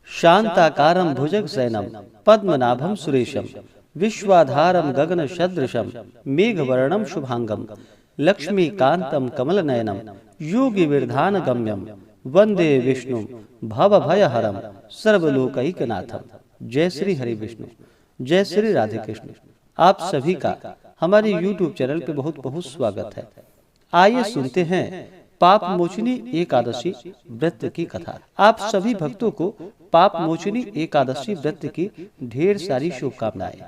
शांताकारं भुजगशयनं पद्मनाभं सुरेशं विश्वाधारं गगनसदृशं मेघवर्णं शुभांगं लक्ष्मीकान्तं कमलनयनं योगिविरधानगम्यं वंदे विष्णु भवभयहरं सर्वलोकैकनाथं। जय श्री हरि विष्णु, जय श्री राधे कृष्ण। आप सभी का हमारे YouTube चैनल पे बहुत बहुत स्वागत है। आइए सुनते हैं पाप मोचनी एकादशी व्रत की कथा। आप सभी भक्तों को पाप मोचनी एकादशी व्रत की ढेर सारी शुभकामनाएं।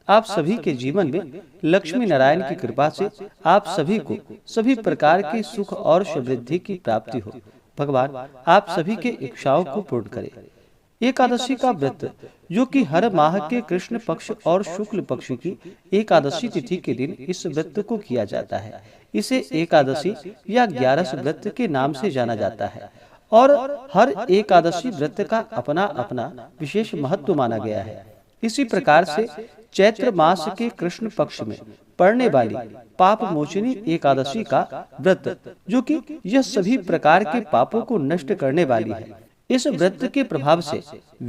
आप सभी के जीवन में लक्ष्मी नारायण की कृपा से आप सभी को सभी प्रकार के सुख और समृद्धि की प्राप्ति हो। भगवान आप सभी के इच्छाओं को पूर्ण करे। एकादशी का व्रत, जो कि हर माह के कृष्ण पक्ष और शुक्ल पक्ष की एकादशी तिथि के दिन इस व्रत को किया जाता है। इसे एकादशी या 11 व्रत के नाम से जाना जाता है और हर एकादशी व्रत का अपना अपना विशेष महत्व माना गया है। इसी प्रकार से चैत्र मास के कृष्ण पक्ष में पड़ने वाली पाप मोचनी एकादशी का व्रत, जो कि यह सभी प्रकार के पापों को नष्ट करने वाली है। इस व्रत के प्रभाव से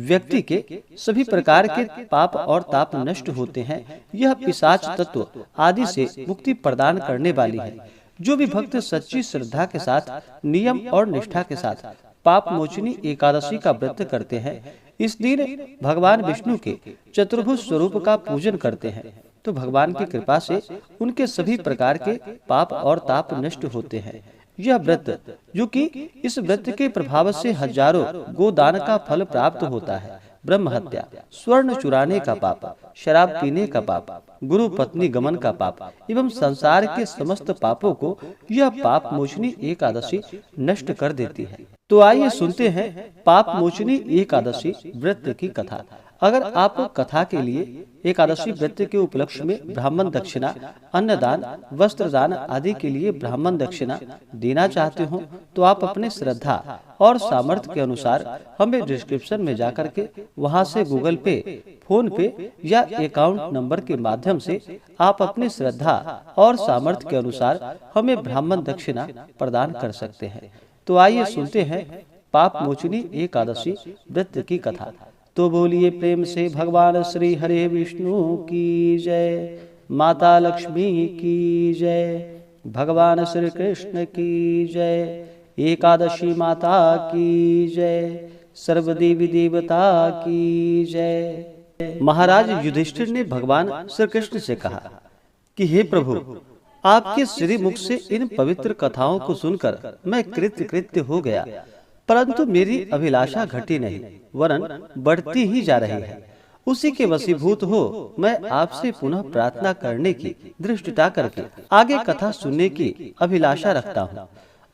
व्यक्ति के सभी प्रकार के पाप और ताप नष्ट होते हैं। यह पिशाच तत्व आदि से मुक्ति प्रदान करने वाली है। जो भी भक्त सच्ची श्रद्धा के साथ, नियम और निष्ठा के साथ पाप मोचनी एकादशी का व्रत करते हैं, इस दिन भगवान विष्णु के चतुर्भुज स्वरूप का पूजन करते हैं, तो भगवान की कृपा से उनके सभी प्रकार के पाप और ताप नष्ट होते हैं। यह व्रत, जो कि इस व्रत के प्रभाव से हजारों गोदान का फल प्राप्त होता है। ब्रह्म हत्या, स्वर्ण चुराने का पाप, शराब पीने का पाप, गुरु पत्नी गमन का पाप एवं संसार के समस्त पापों को यह पाप मोचनी एकादशी नष्ट कर देती है। तो आइए सुनते हैं पाप मोचनी एकादशी व्रत की कथा। अगर आप कथा के लिए एकादशी व्रत के उपलक्ष्य में ब्राह्मण दक्षिणा, अन्नदान, वस्त्रदान आदि के लिए ब्राह्मण दक्षिणा देना चाहते हो, तो आप अपने श्रद्धा और सामर्थ्य के अनुसार हमें डिस्क्रिप्शन में जाकर के वहां से गूगल पे, फोन पे या अकाउंट नंबर के माध्यम से आप अपनी श्रद्धा और सामर्थ्य के अनुसार हमें ब्राह्मण दक्षिणा प्रदान कर सकते हैं। तो आइए सुनते हैं पाप मोचनी एकादशी व्रत की कथा। तो बोलिए प्रेम से भगवान श्री हरे विष्णु की जय, माता लक्ष्मी की जय, भगवान श्री कृष्ण की जय, एकादशी माता की जय, सर्वदेवी देवता की जय। महाराज युधिष्ठिर ने भगवान श्री कृष्ण से कहा कि हे प्रभु, आपके श्री मुख से इन पवित्र कथाओं को सुनकर मैं कृत्य हो गया, परंतु मेरी अभिलाषा घटी नहीं, वरन बढ़ती ही जा रही है। उसी के वशीभूत हो मैं आपसे पुनः प्रार्थना करने की दृष्टता करके आगे कथा सुनने की अभिलाषा रखता हूँ।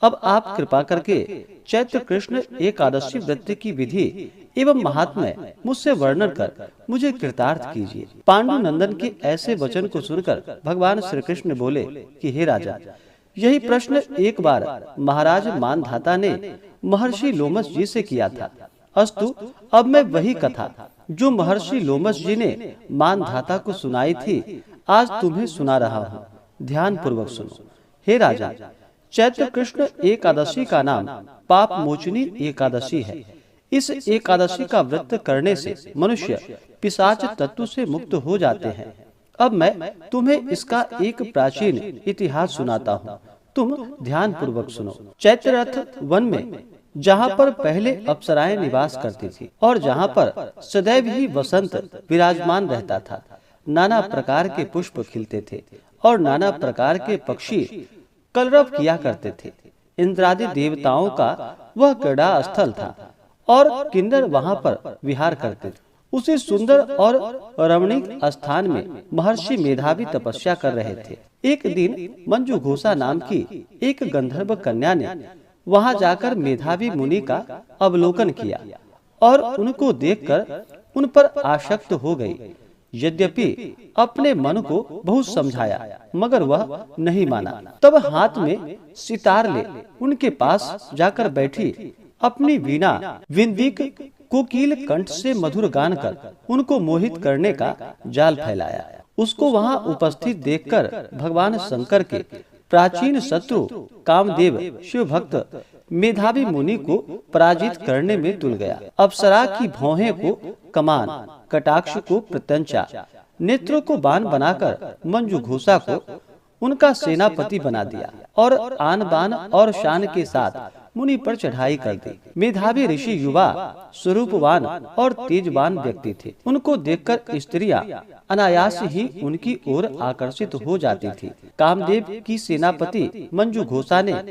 अब आप कृपा करके चैत्र कृष्ण एकादशी व्रत की विधि एवं महात्म्य मुझसे वर्णन कर मुझे कृतार्थ कीजिए। पांडु नंदन के ऐसे वचन को सुनकर भगवान श्री कृष्ण बोले कि हे राजा, यही प्रश्न एक बार महाराज मानधाता ने महर्षि लोमस जी से किया था। अस्तु, अब मैं वही कथा जो महर्षि लोमस जी ने मानधाता को सुनाई थी, आज तुम्हें सुना रहा हूँ। ध्यान पूर्वक सुनो। हे राजा, चैत्र कृष्ण एकादशी का नाम पाप मोचनी एकादशी है। इस एकादशी का व्रत करने से मनुष्य पिशाच तत्व से मुक्त हो जाते हैं। अब मैं तुम्हें इसका एक प्राचीन इतिहास सुनाता हूँ, तुम ध्यान पूर्वक सुनो। चैत्ररथ वन में, जहाँ पर पहले अप्सराएं निवास करती थी और जहाँ पर सदैव ही वसंत विराजमान रहता था, नाना प्रकार के पुष्प खिलते थे और नाना प्रकार के पक्षी कलरव किया करते थे। इंद्रादि देवताओं का वह क्रीड़ा स्थल था और किन्नर वहाँ पर विहार करते थे। उसी सुंदर और रमणीक स्थान में महर्षि मेधावी तपस्या कर रहे थे। एक दिन मंजू घोषा नाम की एक गंधर्व कन्या ने वहां जाकर मेधावी मुनि का अवलोकन किया और उनको देखकर उन पर आसक्त हो गई। यद्यपि अपने मन को बहुत समझाया, मगर वह नहीं माना। तब हाथ में सितार ले उनके पास जाकर बैठी अपनी वीणा विंदिक कोकिल कंठ से मधुर गान कर उनको मोहित करने का जाल फैलाया। उसको वहां उपस्थित देखकर भगवान शंकर के प्राचीन शत्रु कामदेव शिव भक्त मेधावी मुनि को पराजित करने में तुल गया। अप्सरा की भौहें को कमान, कटाक्ष को प्रत्यंचा, नेत्रों को बाण बनाकर मंजू घोषा को उनका सेनापति बना दिया और आन बान और शान के साथ मुनि पर चढ़ाई कर दी। मेधावी ऋषि युवा, स्वरूपवान और तेजवान व्यक्ति थे। उनको देखकर स्त्रियां अनायास ही उनकी ओर आकर्षित हो जाती थी। कामदेव की सेनापति मंजू घोषा ने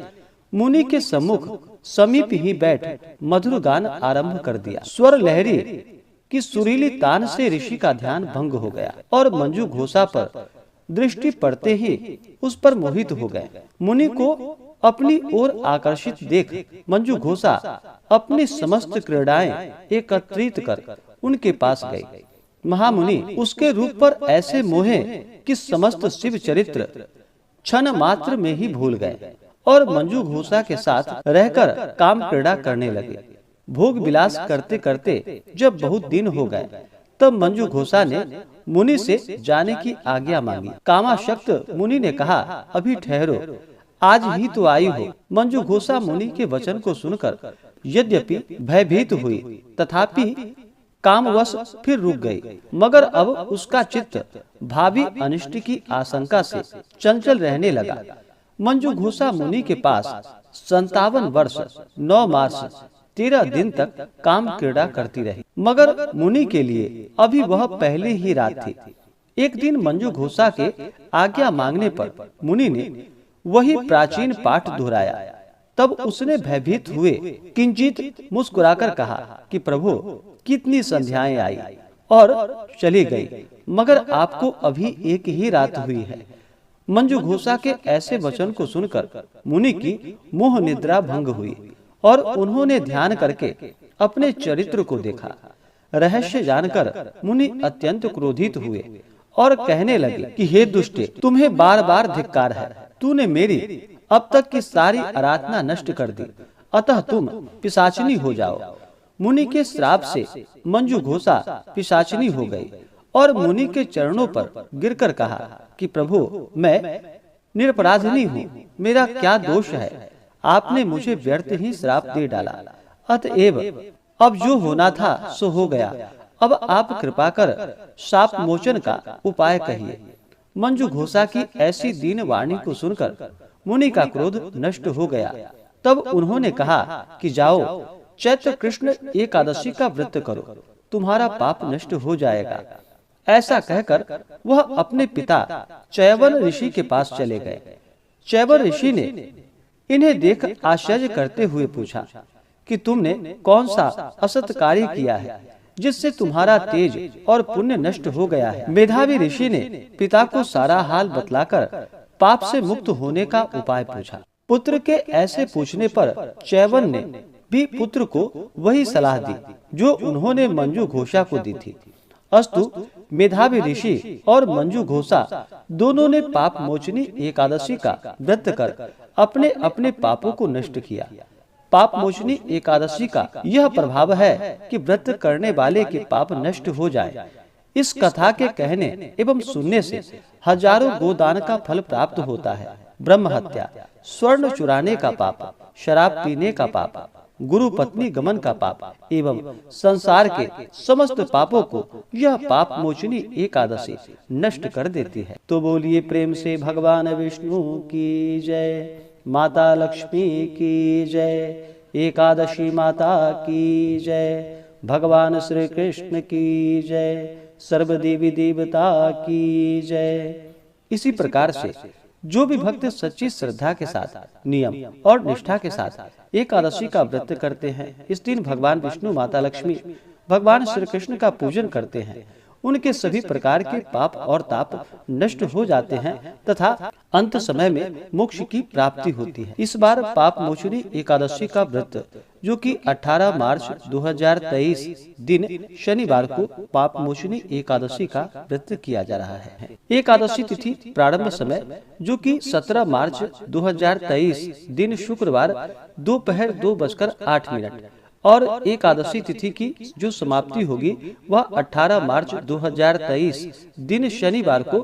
मुनि के सम्मुख समीप ही बैठ मधुर गान आरंभ कर दिया। स्वर लहरी की सुरीली तान से ऋषि का ध्यान भंग हो गया और मंजू घोषा पर दृष्टि पड़ते ही उस पर मोहित हो गए। मुनि को अपनी ओर आकर्षित देख मंजू घोषा अपनी समस्त क्रीड़ाएं एकत्रित कर उनके पास गई। महामुनि उसके रूप पर ऐसे मोहे कि समस्त शिव चरित्र क्षण मात्र में ही भूल गए और मंजू घोषा के साथ रहकर काम क्रीड़ा करने लगे। भोग विलास करते करते जब बहुत दिन हो गए तब मंजू घोषा ने मुनि से जाने की आज्ञा मांगी। कामाशक्त मुनि ने कहा, अभी ठहरो, आज ही तो आई हो। मंजू घोषा मुनि के वचन को सुनकर यद्यपि भयभीत हुई तथापि कामवश फिर रुक गई, मगर अब उसका चित्त भावी अनिष्ट की आशंका से चंचल रहने लगा। मंजू घोषा मुनि के पास 57 वर्ष 9 मास 13 दिन तक काम क्रीड़ा करती रही, मगर मुनि के लिए अभी वह पहले ही रात थी। एक दिन मंजू घोषा के आज्ञा मांगने पर मुनि ने वही प्राचीन पाठ दोहराया। तब उसने भयभीत हुए किंचित मुस्कुराकर कहा कि प्रभु, कितनी संध्याएं आई और चली गई, मगर आपको अभी एक ही रात हुई है। मंजू घोषा के ऐसे वचन को सुनकर मुनि की मोह निद्रा भंग हुई और उन्होंने ध्यान करके अपने चरित्र को देखा। रहस्य जानकर मुनि अत्यंत क्रोधित हुए और कहने लगे कि हे दुष्टे, तुम्हें बार बार धिक्कार है। तूने मेरी अब तक की सारी आराधना नष्ट कर दी, अतः तुम पिशाचिनी हो जाओ। मुनि के श्राप से मंजू घोषा पिशाचिनी हो गई और मुनि के चरणों पर गिरकर कहा कि प्रभु, मैं निरपराधिनी हूँ, मेरा क्या दोष है? आपने मुझे व्यर्थ ही श्राप दे डाला, अतएव अब जो होना था सो हो गया। अब आप कृपा कर शाप मोचन का उपाय कहिए। मंजू घोषा की ऐसी दीन वाणी को सुनकर मुनि का क्रोध नष्ट हो गया। तब उन्होंने कहा कि जाओ, चैत्र कृष्ण एकादशी का व्रत करो, तुम्हारा पाप नष्ट हो जाएगा। ऐसा कहकर वह अपने पिता चैवन ऋषि के पास चले गए। चैवन ऋषि ने इन्हें देख आश्चर्य करते हुए पूछा कि तुमने कौन सा असत कार्य किया है जिससे तुम्हारा तेज और पुण्य नष्ट हो गया है। मेधावी ऋषि ने पिता को सारा हाल बतलाकर पाप से मुक्त होने का उपाय पूछा। पुत्र के ऐसे पूछने पर चैवन ने भी पुत्र को वही सलाह दी जो उन्होंने मंजू घोषा को दी थी। अस्तु, मेधावी ऋषि और मंजू घोषा दोनों ने पाप मोचनी एकादशी का व्रत कर अपने अपने पापों को नष्ट किया। पाप मोचनी एकादशी का यह प्रभाव है कि व्रत करने वाले के पाप नष्ट हो जाए। इस कथा के कहने एवं सुनने से हजारों गोदान का फल प्राप्त होता है। ब्रह्म हत्या, स्वर्ण चुराने का पाप, शराब पीने का पाप, गुरु पत्नी गमन का पाप एवं संसार के समस्त पापों को यह पाप मोचनी एकादशी नष्ट कर देती है। तो बोलिए प्रेम से भगवान विष्णु की जय, माता लक्ष्मी की जय, एकादशी माता की जय, भगवान श्री कृष्ण की जय, सर्वदेवी देवता की जय। इसी प्रकार से जो भी भक्त सच्ची श्रद्धा के साथ, नियम और निष्ठा के साथ एकादशी का व्रत करते हैं, इस दिन भगवान विष्णु, माता लक्ष्मी, भगवान श्री कृष्ण का पूजन करते हैं, उनके सभी प्रकार के पाप और ताप नष्ट हो जाते हैं तथा अंत समय में मोक्ष की प्राप्ति होती है। इस बार पाप मोचनी एकादशी का व्रत, जो कि 18 मार्च 2023 दिन शनिवार को पाप मोचनी एकादशी का व्रत किया जा रहा है। एकादशी तिथि प्रारंभ समय, जो कि 17 मार्च 2023 दिन शुक्रवार दोपहर 2:08 और एकादशी तिथि की जो समाप्ति होगी वह 18 मार्च 2023 दिन शनिवार को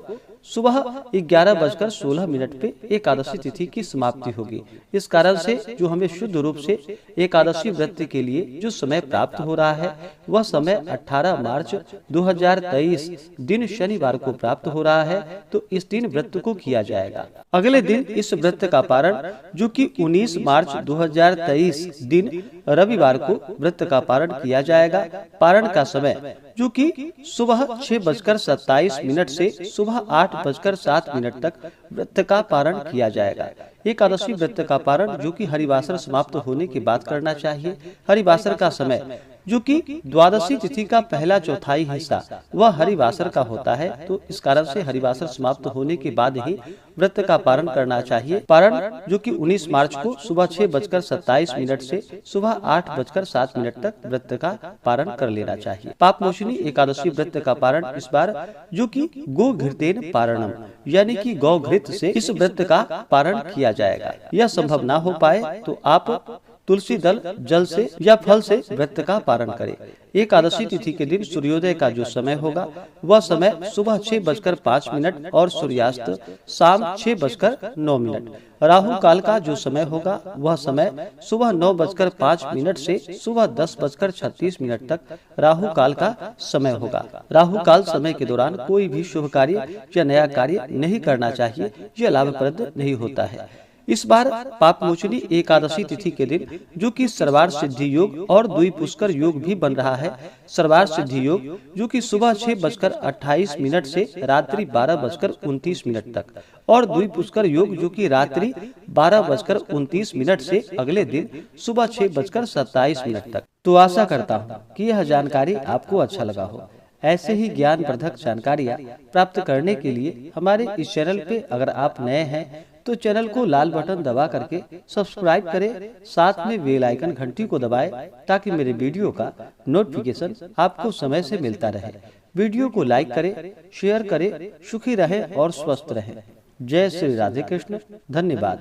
सुबह 11:16 पे एकादशी तिथि की समाप्ति होगी। इस कारण से जो हमें शुद्ध रूप से एकादशी व्रत के लिए जो समय प्राप्त हो रहा है वह समय 18 मार्च 2023 दिन शनिवार को प्राप्त हो रहा है। तो इस दिन व्रत को किया जाएगा। अगले दिन इस व्रत का पारण जो कि 19 मार्च 2023 दिन रविवार को व्रत का पारण किया जाएगा। पारण का समय जो कि सुबह 6:27 से सुबह 8:07 तक व्रत का पारण किया जाएगा। एकादशी व्रत का पारण जो कि हरिवासर समाप्त होने के बाद करना चाहिए। हरिवासर का समय जो कि द्वादशी तिथि का पहला चौथाई हिस्सा वह हरिवासर का होता है। तो इस कारण से हरिवासर समाप्त होने के बाद ही व्रत का पारण करना चाहिए। पारण जो कि 19 मार्च को सुबह 6:27 से सुबह 8:07 तक व्रत का पारण कर लेना चाहिए। पाप मोचनी एकादशी व्रत का पारण इस बार जो कि गो घृतेन पारणम यानी कि गौ घृत से इस व्रत का पारण किया जाएगा। यह संभव ना हो पाए तो आप तुलसी दल जल से या फल से व्रत का पारण करें। एकादशी तिथि के दिन सूर्योदय का जो समय होगा वह समय सुबह 6:05 और सूर्यास्त शाम 6:09। राहु काल का जो समय होगा वह समय सुबह 9:05 से सुबह 10:36 तक राहु काल का समय होगा। राहु काल समय के दौरान कोई भी शुभ कार्य या नया कार्य नहीं करना चाहिए। यह लाभप्रद नहीं होता है। इस बार पापमोचनी एकादशी तिथि के दिन जो कि सर्वार्थ सिद्धि योग और द्विपुष्कर योग भी बन रहा है। सर्वार्थ सिद्धि योग जो कि सुबह 6:28 से रात्रि 12:29 तक और द्विपुष्कर योग जो कि रात्रि 12:29 से अगले दिन सुबह 6:27 तक। तो आशा करता हूँ कि यह जानकारी आपको अच्छा लगा हो। ऐसे ही ज्ञानवर्धक जानकारियाँ प्राप्त करने के लिए हमारे इस चैनल पे अगर आप नए हैं तो चैनल को लाल बटन दबा करके सब्सक्राइब करें। साथ में बेल आइकन घंटी को दबाएं ताकि मेरे वीडियो का नोटिफिकेशन आपको समय से मिलता रहे। वीडियो को लाइक करें, शेयर करें। सुखी रहें और स्वस्थ रहें। जय श्री राधे कृष्ण। धन्यवाद।